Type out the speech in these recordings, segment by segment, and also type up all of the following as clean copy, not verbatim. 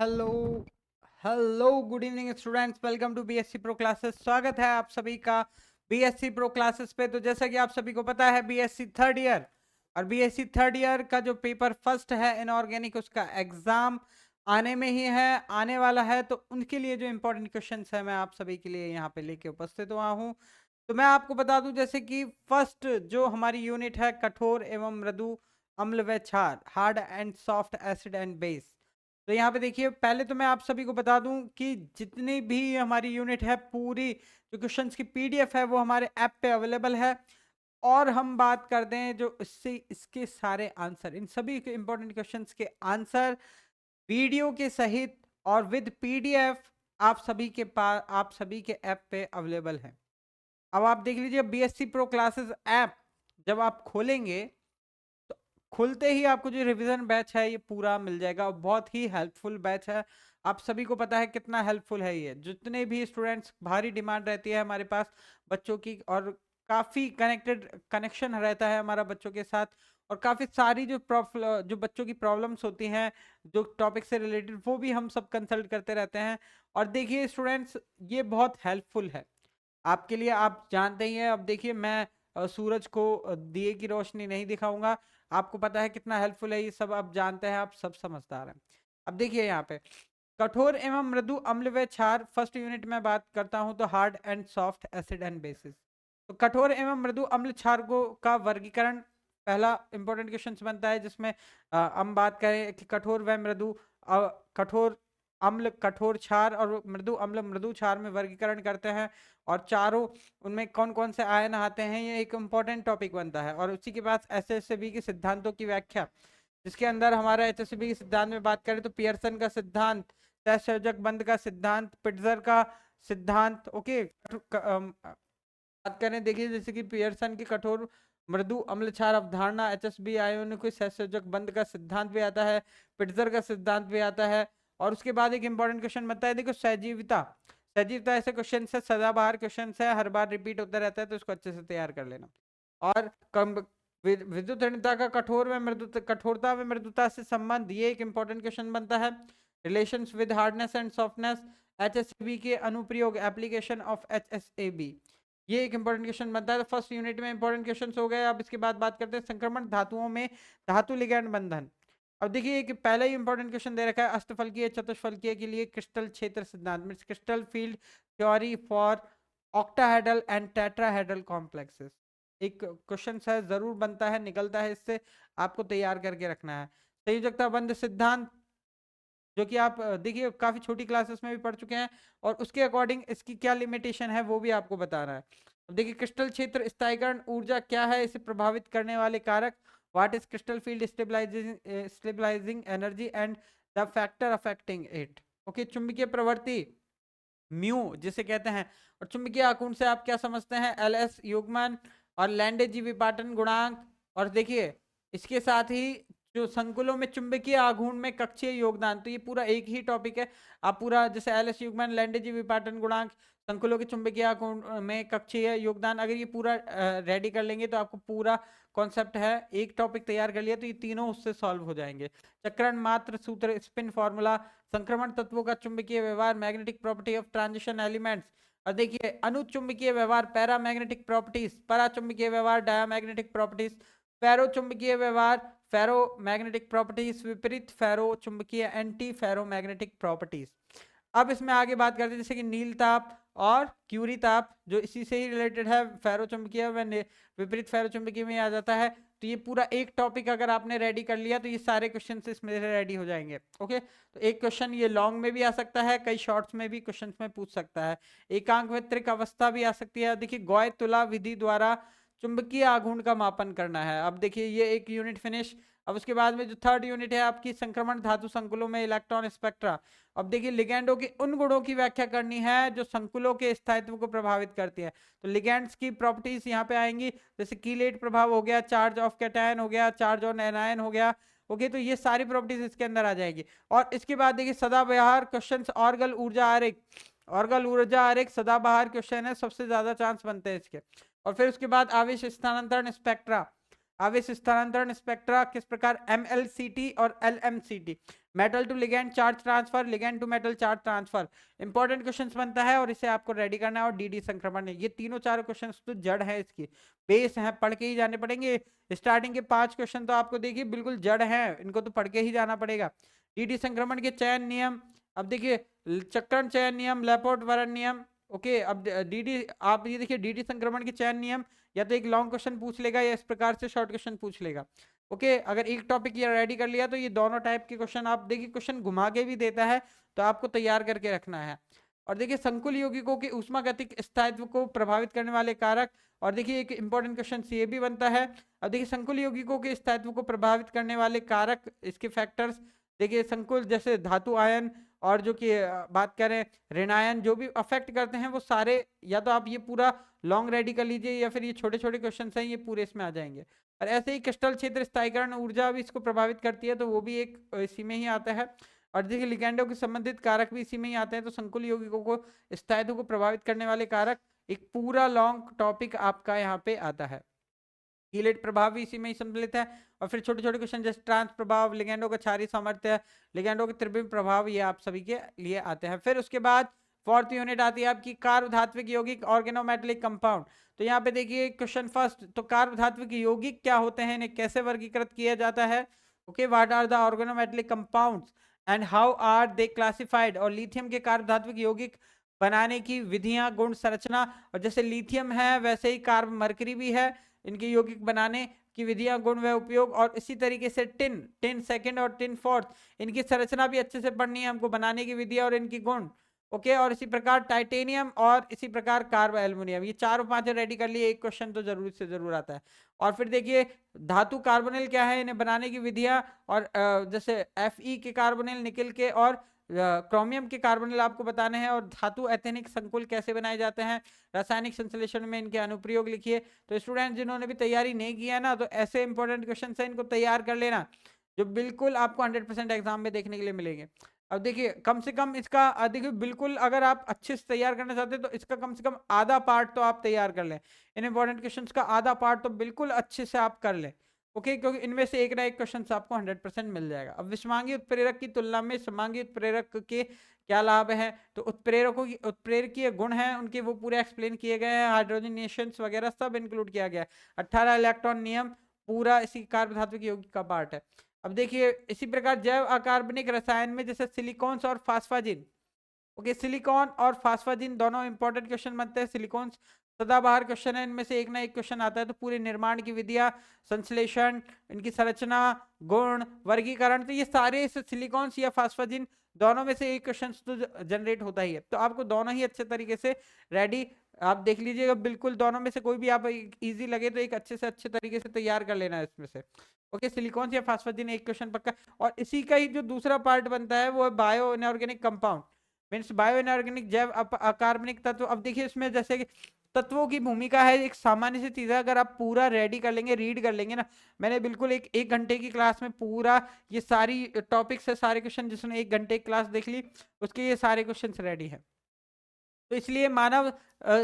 Hello hello good evening students, welcome to BSc pro classes. स्वागत है आप सभी का बीएससी प्रो क्लासेस पे। तो जैसा कि आप सभी को पता है, बीएससी थर्ड ईयर और बीएससी थर्ड ईयर का जो पेपर फर्स्ट है इनऑर्गेनिक, उसका एग्जाम आने में ही है, आने वाला है। तो उनके लिए जो इंपॉर्टेंट क्वेश्चंस है मैं आप सभी के लिए यहाँ पे लेके उपस्थित हुआ हूँ। तो मैं आपको बता दूं, जैसे कि फर्स्ट जो हमारी यूनिट है, कठोर एवं मृदु अम्ल व क्षार, hard and soft acid and base. तो यहाँ पे देखिए, पहले तो मैं आप सभी को बता दूं कि जितनी भी हमारी यूनिट है, पूरी जो क्वेश्चंस की पीडीएफ है वो हमारे ऐप पे अवेलेबल है। और हम बात करते हैं जो इससे इसके सारे आंसर, इन सभी के इंपॉर्टेंट क्वेश्चंस के आंसर वीडियो के सहित और विद पीडीएफ आप सभी के पास, आप सभी के ऐप पे अवेलेबल है। अब आप देख लीजिए, बीएससी प्रो क्लासेस ऐप जब आप खोलेंगे तो खुलते ही आपको जो रिवीजन बैच है ये पूरा मिल जाएगा, और बहुत ही हेल्पफुल बैच है। आप सभी को पता है कितना हेल्पफुल है ये। जितने भी स्टूडेंट्स, भारी डिमांड रहती है हमारे पास बच्चों की, और काफ़ी कनेक्शन रहता है हमारा बच्चों के साथ, और काफ़ी सारी जो बच्चों की प्रॉब्लम्स होती हैं जो टॉपिक से रिलेटेड, वो भी हम सब कंसल्ट करते रहते हैं। और देखिए स्टूडेंट्स, ये बहुत हेल्पफुल है आपके लिए। आप जानते ही हैं, अब देखिए मैं सूरज को दिए की रोशनी नहीं दिखाऊंगा। आपको पता है कितना हेल्पफुल है ये सब, आप जानते हैं, आप सब समझदार हैं। अब देखिए यहाँ पे कठोर एवं मृदु अम्ल व क्षार, फर्स्ट यूनिट में बात करता हूं तो hard and soft acid and bases. तो कठोर एवं मृदु अम्ल क्षार को का वर्गीकरण, पहला इंपॉर्टेंट क्वेश्चन बनता है जिसमें हम बात करें कि कठोर व मृदु, कठोर अम्ल कठोर क्षार और मृदु अम्ल मृदु क्षार में वर्गीकरण करते हैं, और चारों उनमें कौन कौन से आयन आते हैं, ये एक इंपॉर्टेंट टॉपिक बनता है। और उसी के बाद एसएसबी के सिद्धांतों की व्याख्या, जिसके अंदर हमारा एचएसबी के सिद्धांत में बात करें तो पियर्सन का सिद्धांत, सहसंयोजक बंध का सिद्धांत, पिट्जर का सिद्धांत। ओके, बात करें देखिए, जैसे कि पियर्सन की कठोर मृदु अम्ल क्षार अवधारणा, एचएसबी आयनों के सहसंयोजक बंध का सिद्धांत भी आता है, पिट्जर का सिद्धांत भी आता है। और उसके बाद एक इंपॉर्टेंट क्वेश्चन बनता है, देखो सजीवता। सजीवता ऐसे क्वेश्चन है, सदाबहार क्वेश्चन है, हर बार रिपीट होता रहता है, तो इसको अच्छे से तैयार कर लेना। और विद्युत ऋणता का कठोरता व मृदुता से संबंध, ये एक इंपॉर्टेंट क्वेश्चन बनता है। Relations with hardness and softness, HSAB के अनुप्रयोग, एप्लीकेशन ऑफ एचएसएबी, ये एक इंपॉर्टेंट क्वेश्चन बनता है। तो फर्स्ट यूनिट में इंपॉर्टेंट क्वेश्चन हो गए। अब इसके बाद बात करते हैं संक्रमण धातुओं में धातु लिगैंड बंधन। अब देखिए, एक पहला ही इंपॉर्टेंट क्वेश्चन दे रखा है, अष्टफलकीय चतुष्फलकीय के लिए क्रिस्टल क्षेत्र सिद्धांत में, crystal field theory for octahedral and tetrahedral complexes. एक क्वेश्चन है, जरूर बनता है, निकलता है इससे, आपको तैयार करके रखना है। संयोजकता बंध सिद्धांत, जो कि आप देखिए काफी छोटी क्लासेस में भी पढ़ चुके हैं, और उसके अकॉर्डिंग इसकी क्या लिमिटेशन है वो भी आपको बता रहा है। अब देखिए, क्रिस्टल क्षेत्र स्थायीकरण ऊर्जा क्या है, इसे प्रभावित करने वाले कारक, what is crystal field stabilizing energy and the factor affecting it. Okay, चुंबकीय प्रवृत्ति म्यू जिसे कहते हैं, और चुंबकीय आघूर्ण से आप क्या समझते हैं, एल एस युग्मन और लैंडेजी विपाटन गुणांक। और देखिए इसके साथ ही जो संकुलों में चुंबकीय आघूर्ण में कक्षीय योगदान, तो ये पूरा एक ही टॉपिक है। आप पूरा जैसे एल एस युग्मन, लैंडेजी विपाटन गुणांक, संकुलों के चुंबकीय आघूर्ण में कक्षीय योगदान, अगर ये पूरा रेडी कर लेंगे तो आपको पूरा कॉन्सेप्ट है, एक टॉपिक तैयार कर लिया तो ये तीनों उससे सॉल्व हो जाएंगे। चक्रण मात्र सूत्र, स्पिन फॉर्मूला, संक्रमण तत्वों का चुंबकीय व्यवहार, magnetic property of transition elements. और देखिए अनुचुंबकीय व्यवहार, पैरामैग्नेटिक प्रॉपर्टीज, पराचुंबकीय व्यवहार, डायामैग्नेटिक प्रॉपर्टीज, फेरोचुंबकीय व्यवहार, फेरोमैग्नेटिक प्रॉपर्टीज, विपरीत फेरोचुंबकीय, एंटी फेरोमैग्नेटिक प्रॉपर्टीज। अब इसमें आगे बात करते हैं जैसे कि नील ताप और क्यूरी ताप, जो इसी से ही रिलेटेड है, फेरोचुंबकीय व विपरीत फेरोचुंबकीय में आ जाता है। तो ये पूरा एक टॉपिक अगर आपने रेडी कर लिया तो ये सारे क्वेश्चन इसमें रेडी हो जाएंगे। ओके, तो एक क्वेश्चन ये लॉन्ग में भी आ सकता है, कई शॉर्ट्स में भी क्वेश्चन में पूछ सकता है। एकांक व्यतिरिक अवस्था भी आ सकती है। देखिए गॉय तुला विधि द्वारा चुंबकीय आघूर्ण का मापन करना है। अब देखिए ये एक यूनिट फिनिश। अब उसके बाद में जो थर्ड यूनिट है आपकी, संक्रमण धातु संकुलों में इलेक्ट्रॉन स्पेक्ट्रा। अब देखिए लिगैंडों के उन गुणों की व्याख्या करनी है जो संकुलों के स्थायित्व को प्रभावित करती है। तो लिगैंड्स की प्रॉपर्टीज यहाँ पे आएंगी, जैसे कीलेट प्रभाव हो गया, चार्ज ऑफ कैटायन हो गया, चार्ज ऑन एनायन हो गया। ओके, तो ये सारी प्रॉपर्टीज इसके अंदर आ जाएगी। और इसके बाद देखिए सदाबहार क्वेश्चन, ऑर्गल ऊर्जा आरेख, ऑर्गल ऊर्जा आरेख सदाबहार क्वेश्चन है, सबसे ज्यादा चांस बनते हैं इसके। और फिर उसके बाद आवेश स्थानांतरण स्पेक्ट्रा, आवेश स्थानांतरण स्पेक्ट्रा किस प्रकार, एमएलसीटी और LMCT. Metal to ligand charge transfer, ligand to metal charge transfer, important questions बनता है और इसे आपको रेडी करना है। और डीडी संक्रमण है, ये तीनों चार क्वेश्चंस तो जड़ है, इसकी बेस है, पढ़ के ही जाने पड़ेंगे। स्टार्टिंग के 5 क्वेश्चन तो आपको देखिए बिल्कुल जड़ है, इनको तो पढ़ के ही जाना पड़ेगा। डीडी संक्रमण के चयन नियम, अब देखिए चक्रण चयन नियम, लेपोर्ट वरण नियम। ओके, अब डीडी आप ये देखिए डीडी संक्रमण के चयन नियम, या तो एक लॉन्ग क्वेश्चन पूछ लेगा या इस प्रकार से शॉर्ट क्वेश्चन पूछ लेगा। ओके, अगर एक टॉपिक ये रेडी कर लिया तो ये दोनों टाइप के क्वेश्चन आप देखिए, क्वेश्चन घुमा के भी देता है, तो आपको तैयार करके रखना है। और देखिए संकुल यौगिकों के ऊष्मागतिक स्थायित्व को प्रभावित करने वाले कारक, और देखिए एक इंपॉर्टेंट क्वेश्चन ये भी बनता है। अब देखिए संकुल यौगिकों के स्थायित्व को प्रभावित करने वाले कारक, इसके फैक्टर्स, देखिए संकुल जैसे धातु आयन, और जो कि बात करें ऋण आयन, जो भी अफेक्ट करते हैं वो सारे, या तो आप ये पूरा लॉन्ग रेडी कर लीजिए या फिर ये छोटे छोटे क्वेश्चन हैं ये पूरे इसमें आ जाएंगे। और ऐसे ही क्रिस्टल क्षेत्र स्थायीकरण ऊर्जा भी इसको प्रभावित करती है, तो वो भी एक इसी में ही आता है। और देखिए लिगेंडों के संबंधित कारक भी इसी में ही आते हैं, तो संकुल यौगिकों को स्थायित्व को प्रभावित करने वाले कारक, एक पूरा लॉन्ग टॉपिक आपका यहाँ पे आता है। कीलेट प्रभाव भी इसी में ही सम्मिलित है। और फिर छोटे छोटे क्वेश्चन जैसे ट्रांस प्रभाव, लिगेंडों का क्षारीय सामर्थ्य, लिगेंडों के त्रिविम प्रभाव, ये आप सभी के लिए आते हैं। फिर उसके बाद फोर्थ यूनिट आती है आपकी कार्बधात्विक यौगिक ऑर्गेनोमेटेलिक कंपाउंड। तो यहाँ पे देखिए क्वेश्चन फर्स्ट, तो कार्बधात्विक यौगिक क्या होते हैं, इन्हें कैसे वर्गीकृत किया जाता है। Okay, what are the organometallic compounds and how are they classified. और लिथियम के कार्बधात्विक यौगिक बनाने की विधियां, गुण, संरचना, और जैसे लिथियम है वैसे ही कार्ब मरकरी भी है, इनके यौगिक बनाने की विधियां, गुण व उपयोग। और इसी तरीके से टिन सेकंड और टिन फोर्थ, इनकी संरचना भी अच्छे से पढ़नी है हमको, बनाने की विधियां और इनकी गुण। ओके, और इसी प्रकार टाइटेनियम और इसी प्रकार कार्ब एल्युमिनियम, ये चारों पांच रेडी कर लिए, एक क्वेश्चन तो जरूर से जरूर आता है। और फिर देखिए धातु कार्बोनिल क्या है, इन्हें बनाने की विधियां, और जैसे Fe के कार्बोनिल, निकिल के और क्रोमियम के कार्बोनिल आपको बताने हैं। और धातु एथेनिक संकुल कैसे बनाए जाते हैं, रासायनिक संश्लेषण में इनके अनुप्रयोग लिखिए। तो स्टूडेंट जिन्होंने भी तैयारी नहीं किया है ना, तो ऐसे इंपॉर्टेंट क्वेश्चन है, इनको तैयार कर लेना, जो बिल्कुल आपको 100% एग्जाम में देखने के लिए मिलेंगे। अब देखिए कम से कम इसका देखिए बिल्कुल, अगर आप अच्छे से तैयार करना चाहते हैं तो इसका कम से कम आधा पार्ट तो आप तैयार कर लें, इन इंपॉर्टेंट क्वेश्चंस का आधा पार्ट तो बिल्कुल अच्छे से आप कर लें। ओके, क्योंकि इनमें से एक ना एक क्वेश्चन आपको 100% मिल जाएगा। अब विषमांगी उत्प्रेरक की तुलना में समांगी उत्प्रेरक के क्या लाभ है, तो उत्प्रेरकों की उत्प्रेरकीय गुण हैं उनके, वो पूरे एक्सप्लेन किए गए हैं, हाइड्रोजनेशंस वगैरह सब इंक्लूड किया गया है। 18 इलेक्ट्रॉन नियम पूरा इसी कार्बधात्विक यौगिक का पार्ट है। अब देखिए इसी प्रकार जैव अकार्बनिक रसायन में जैसे सिलिकॉन्स और फास्फाजिन। ओके, सिलिकॉन और फास्फाजिन दोनों इंपॉर्टेंट क्वेश्चन बनते हैं। सिलिकॉन सदाबहार क्वेश्चन है, इनमें से एक ना एक क्वेश्चन आता है। तो पूरे निर्माण की विधियां, संश्लेषण, इनकी संरचना, गुण, वर्गीकरण, तो ये सारे सिलिकॉन्स या फास्फाजिन दोनों में से एक क्वेश्चन तो जनरेट होता ही है। तो आपको दोनों ही अच्छे तरीके से रेडी आप देख लीजिएगा, बिल्कुल दोनों में से कोई भी आप इजी लगे तो एक अच्छे से अच्छे तरीके से तैयार कर लेना है इसमें से। ओके, सिलिकॉन या फास्फाजिन एक क्वेश्चन पक्का। और इसी का ही जो दूसरा पार्ट बनता है वो है bio inorganic compound, means bio inorganic जैव अकार्बनिक तत्व। अब देखिए इसमें जैसे कि तत्वों की भूमिका है, एक सामान्य सी चीज है, अगर आप पूरा रेडी कर लेंगे, रीड कर लेंगे ना, मैंने बिल्कुल एक घंटे की क्लास में पूरा ये सारी टॉपिक्स है, सारे क्वेश्चन जिसने एक घंटे की क्लास देख ली उसके ये सारे क्वेश्चन रेडी है। तो इसलिए मानव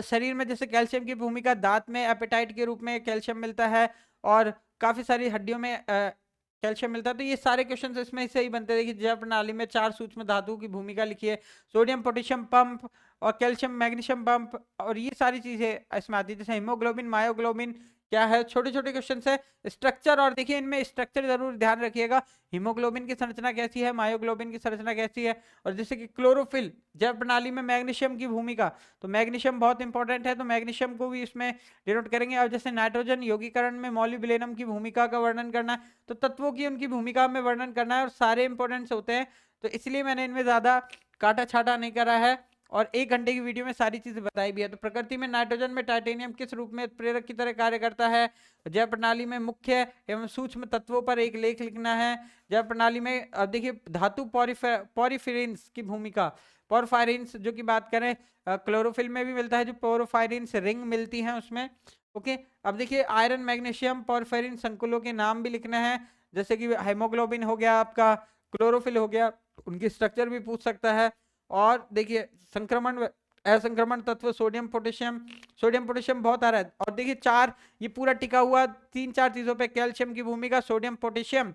शरीर में जैसे कैल्शियम की भूमिका, दांत में एपेटाइट के रूप में कैल्शियम मिलता है, और काफी सारी हड्डियों में कैल्शियम मिलता है। तो ये सारे क्वेश्चन इसमें से ही बनते हैं। देखिए जैव प्रणाली में 4 सूक्ष्म धातुओं की भूमिका लिखिए, सोडियम पोटेशियम पंप और कैल्शियम मैग्नीशियम पंप, और ये सारी चीजें इसमें आती है। जैसे हीमोग्लोबिन, मायोग्लोबिन क्या है, छोटे छोटे क्वेश्चन है। स्ट्रक्चर, और देखिए इनमें स्ट्रक्चर जरूर ध्यान रखिएगा, हीमोग्लोबिन की संरचना कैसी है, मायोग्लोबिन की संरचना कैसी है। और जैसे कि क्लोरोफिल, जैव प्रणाली में मैग्नीशियम की भूमिका, तो मैग्नीशियम बहुत इंपॉर्टेंट है, तो मैग्नीशियम को भी इसमें डिनोट करेंगे। और जैसे नाइट्रोजन यौगीकरण में मॉलिब्डेनम की भूमिका का वर्णन करना है, तो तत्वों की उनकी भूमिका में वर्णन करना है, और सारे इंपॉर्टेंट होते हैं। तो इसलिए मैंने इनमें ज्यादा काटा छाटा नहीं करा है, और एक घंटे की वीडियो में सारी चीजें बताई भी है। तो प्रकृति में नाइट्रोजन में टाइटेनियम किस रूप में प्रेरक की तरह कार्य करता है, जैव प्रणाली में मुख्य एवं सूक्ष्म तत्वों पर एक लेख लिखना है। जैव प्रणाली में देखिए धातु पॉरीफेरिन्स की भूमिका, पोरफायरिन्स जो की बात करें क्लोरोफिल में भी मिलता है, जो पोरफायरिन्स रिंग मिलती है उसमें। ओके, अब देखिए आयरन, मैग्नीशियम, पोरफायरिन संकुलों के नाम भी लिखना है, जैसे कि हेमोग्लोबिन हो गया आपका, क्लोरोफिल हो गया, उनकी स्ट्रक्चर भी पूछ सकता है। और देखिए संक्रमण असंक्रमण तत्व सोडियम पोटेशियम, सोडियम पोटेशियम बहुत आ रहा है। और देखिए 4 ये पूरा टिका हुआ 3-4 चीजों पे, कैल्शियम की भूमिका, सोडियम पोटेशियम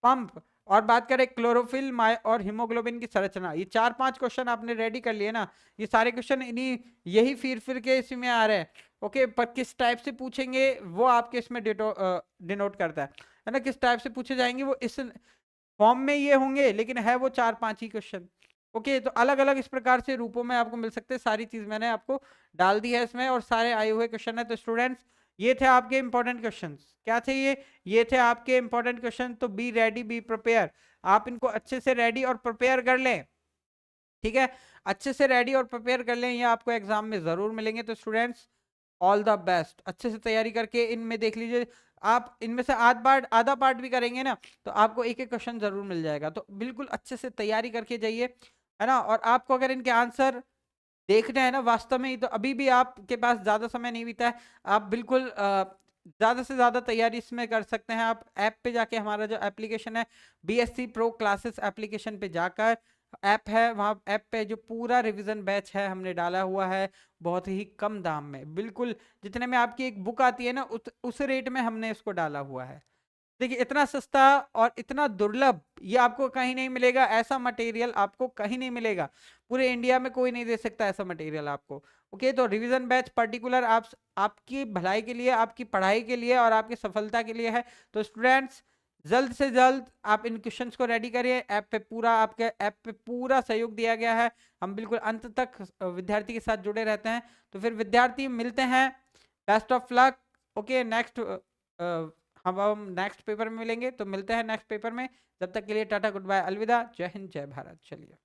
पंप, और बात करें क्लोरोफिल और हीमोग्लोबिन की संरचना, ये 4-5 क्वेश्चन आपने रेडी कर लिए ना, ये सारे क्वेश्चन इन्हीं यही फिर के इसमें आ रहे हैं। ओके, पर किस टाइप से पूछेंगे वो आपके इसमें डिनोट करता है ना, किस टाइप से पूछे जाएंगे वो इस फॉर्म में ये होंगे, लेकिन है वो 4-5 ही क्वेश्चन। ओके, तो अलग अलग इस प्रकार से रूपों में आपको मिल सकते हैं, सारी चीज मैंने आपको डाल दी है इसमें और सारे आए हुए क्वेश्चन है। तो स्टूडेंट्स ये थे आपके इंपॉर्टेंट क्वेश्चंस, क्या थे ये थे आपके इंपॉर्टेंट क्वेश्चन। तो बी रेडी बी प्रिपेयर, आप इनको अच्छे से रेडी और प्रिपेयर कर लें, ठीक है, अच्छे से रेडी और प्रिपेयर कर लें, ये आपको एग्जाम में जरूर मिलेंगे। तो स्टूडेंट्स ऑल द बेस्ट, अच्छे से तैयारी करके इनमें देख लीजिए, आप इनमें से आधा पार्ट भी करेंगे ना तो आपको एक एक क्वेश्चन जरूर मिल जाएगा। तो बिल्कुल अच्छे से तैयारी करके जाइए, है ना। और आपको अगर इनके आंसर देखना है ना वास्तव में, तो अभी भी आपके पास ज्यादा समय नहीं बीता है, आप बिल्कुल ज्यादा से ज्यादा तैयारी इसमें कर सकते हैं। आप ऐप पे जाके, हमारा जो एप्लीकेशन है बीएससी प्रो क्लासेस एप्लीकेशन पे जाकर, ऐप है वहाँ, ऐप पे जो पूरा रिवीजन बैच है हमने डाला हुआ है बहुत ही कम दाम में, बिल्कुल जितने में आपकी एक बुक आती है ना उस रेट में हमने इसको डाला हुआ है। देखिए इतना सस्ता और इतना दुर्लभ ये आपको कहीं नहीं मिलेगा, ऐसा मटेरियल आपको कहीं नहीं मिलेगा, पूरे इंडिया में कोई नहीं दे सकता ऐसा मटेरियल आपको। ओके, तो रिवीजन बैच पर्टिकुलर आपकी भलाई के लिए, आपकी पढ़ाई के लिए और आपकी सफलता के लिए है। तो स्टूडेंट्स जल्द से जल्द आप इन क्वेश्चंस को रेडी करिए, ऐप पे पूरा, आपके ऐप पे पूरा सहयोग दिया गया है, हम बिल्कुल अंत तक विद्यार्थी के साथ जुड़े रहते हैं। तो फिर विद्यार्थी मिलते हैं, best of luck. Okay, next हम नेक्स्ट पेपर में मिलेंगे, तो मिलते हैं नेक्स्ट पेपर में, जब तक के लिए टाटा गुड बाय अलविदा, जय हिंद जय भारत। चलिए।